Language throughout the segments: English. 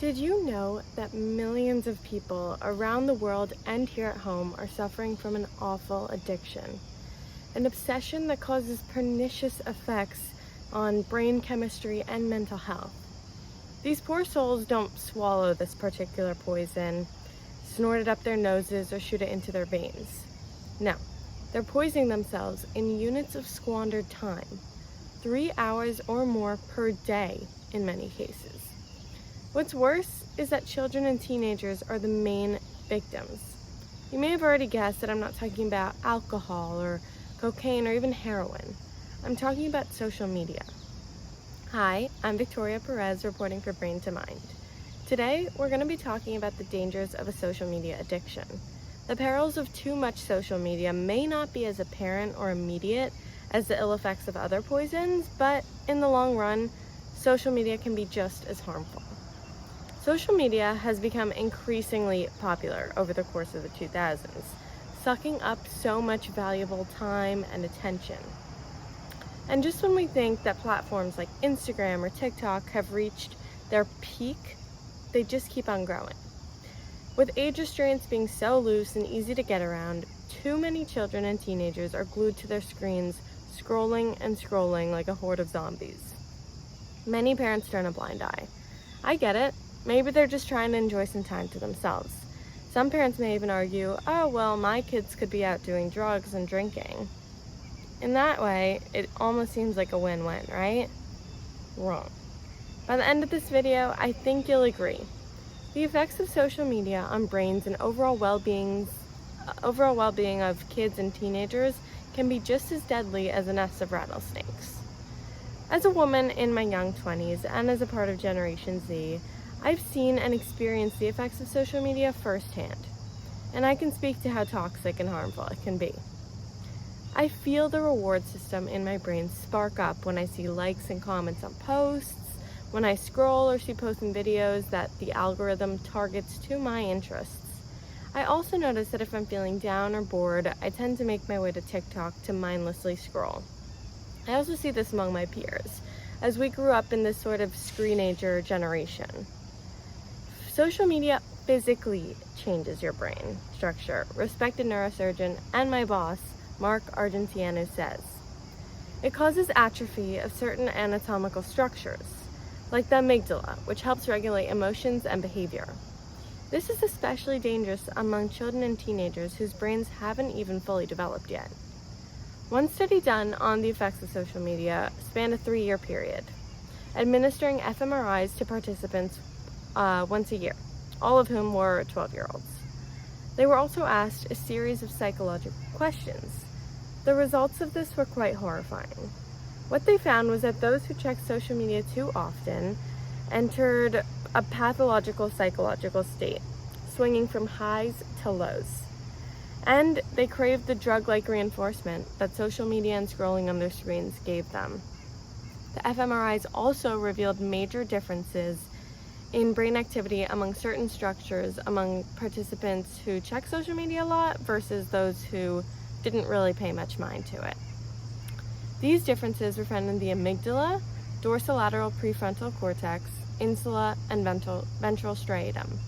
Did you know that millions of people around the world and here at home are suffering from an awful addiction? An obsession that causes pernicious effects on brain chemistry and mental health. These poor souls don't swallow this particular poison, snort it up their noses, or shoot it into their veins. No, they're poisoning themselves in units of squandered time, 3 hours or more per day in many cases. What's worse is that children and teenagers are the main victims. You may have already guessed that I'm not talking about alcohol or cocaine or even heroin. I'm talking about social media. Hi, I'm Victoria Perez reporting for Brain to Mind. Today, we're going to be talking about the dangers of a social media addiction. The perils of too much social media may not be as apparent or immediate as the ill effects of other poisons, but in the long run, social media can be just as harmful. Social media has become increasingly popular over the course of the 2000s, sucking up so much valuable time and attention. And just when we think that platforms like Instagram or TikTok have reached their peak, they just keep on growing. With age restraints being so loose and easy to get around, too many children and teenagers are glued to their screens, scrolling and scrolling like a horde of zombies. Many parents turn a blind eye. I get it. Maybe they're just trying to enjoy some time to themselves. Some parents may even argue, oh, well, my kids could be out doing drugs and drinking. In that way, it almost seems like a win-win, right? Wrong. By the end of this video, I think you'll agree. The effects of social media on brains and overall well-being of kids and teenagers can be just as deadly as a nest of rattlesnakes. As a woman in my young 20s and as a part of Generation Z, I've seen and experienced the effects of social media firsthand, and I can speak to how toxic and harmful it can be. I feel the reward system in my brain spark up when I see likes and comments on posts, when I scroll or see posts and videos that the algorithm targets to my interests. I also notice that if I'm feeling down or bored, I tend to make my way to TikTok to mindlessly scroll. I also see this among my peers, as we grew up in this sort of screenager generation. Social media physically changes your brain structure, respected neurosurgeon and my boss, Mark Argentiano, says. It causes atrophy of certain anatomical structures, like the amygdala, which helps regulate emotions and behavior. This is especially dangerous among children and teenagers whose brains haven't even fully developed yet. One study done on the effects of social media spanned a 3-year period, administering fMRIs to participants once a year, all of whom were 12-year-olds. They were also asked a series of psychological questions. The results of this were quite horrifying. What they found was that those who checked social media too often entered a pathological psychological state, swinging from highs to lows. And they craved the drug-like reinforcement that social media and scrolling on their screens gave them. The fMRIs also revealed major differences in brain activity among certain structures among participants who check social media a lot versus those who didn't really pay much mind to it. These differences were found in the amygdala, dorsolateral prefrontal cortex, insula, and ventral striatum.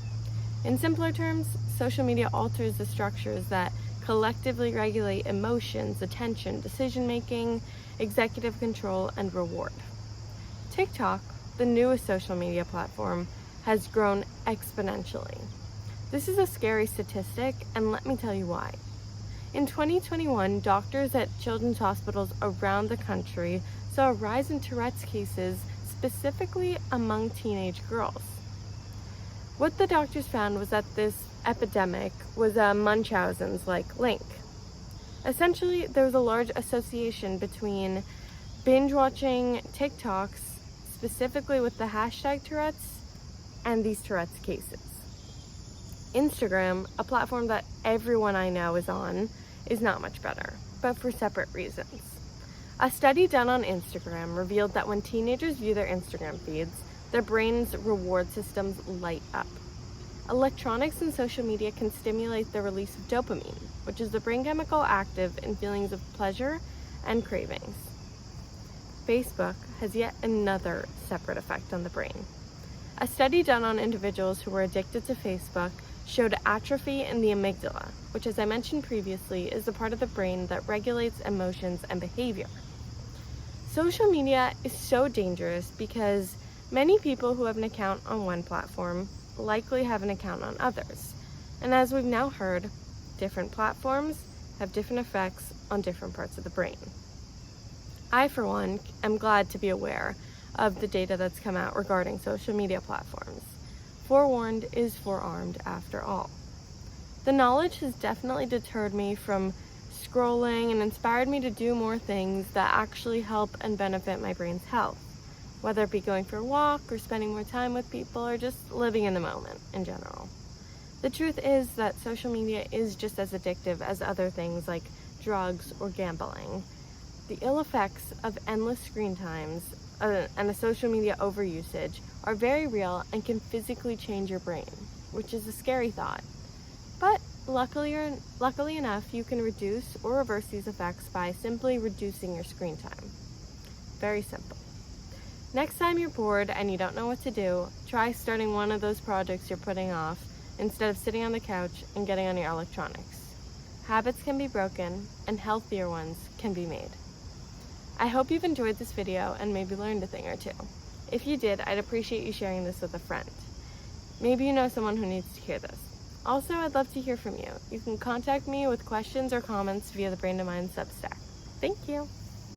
In simpler terms, social media alters the structures that collectively regulate emotions, attention, decision-making, executive control, and reward. TikTok, the newest social media platform, has grown exponentially. This is a scary statistic, and let me tell you why. In 2021, doctors at children's hospitals around the country saw a rise in Tourette's cases, specifically among teenage girls. What the doctors found was that this epidemic was a Munchausen's-like link. Essentially, there was a large association between binge-watching TikToks, specifically with the hashtag Tourette's, and these Tourette's cases. Instagram, a platform that everyone I know is on, is not much better, but for separate reasons. A study done on Instagram revealed that when teenagers view their Instagram feeds, their brain's reward systems light up. Electronics in social media can stimulate the release of dopamine, which is the brain chemical active in feelings of pleasure and cravings. Facebook has yet another separate effect on the brain. A study done on individuals who were addicted to Facebook showed atrophy in the amygdala, which, as I mentioned previously, is the part of the brain that regulates emotions and behavior. Social media is so dangerous because many people who have an account on one platform likely have an account on others. And as we've now heard, different platforms have different effects on different parts of the brain. I, for one, am glad to be aware of the data that's come out regarding social media platforms. Forewarned is forearmed after all. The knowledge has definitely deterred me from scrolling and inspired me to do more things that actually help and benefit my brain's health, whether it be going for a walk or spending more time with people or just living in the moment in general. The truth is that social media is just as addictive as other things like drugs or gambling. The ill effects of endless screen times and a social media overusage are very real and can physically change your brain, which is a scary thought. But luckily enough, you can reduce or reverse these effects by simply reducing your screen time. Very simple. Next time you're bored and you don't know what to do, try starting one of those projects you're putting off instead of sitting on the couch and getting on your electronics. Habits can be broken and healthier ones can be made. I hope you've enjoyed this video and maybe learned a thing or two. If you did, I'd appreciate you sharing this with a friend. Maybe you know someone who needs to hear this. Also, I'd love to hear from you. You can contact me with questions or comments via the Brain to Mind Substack. Thank you.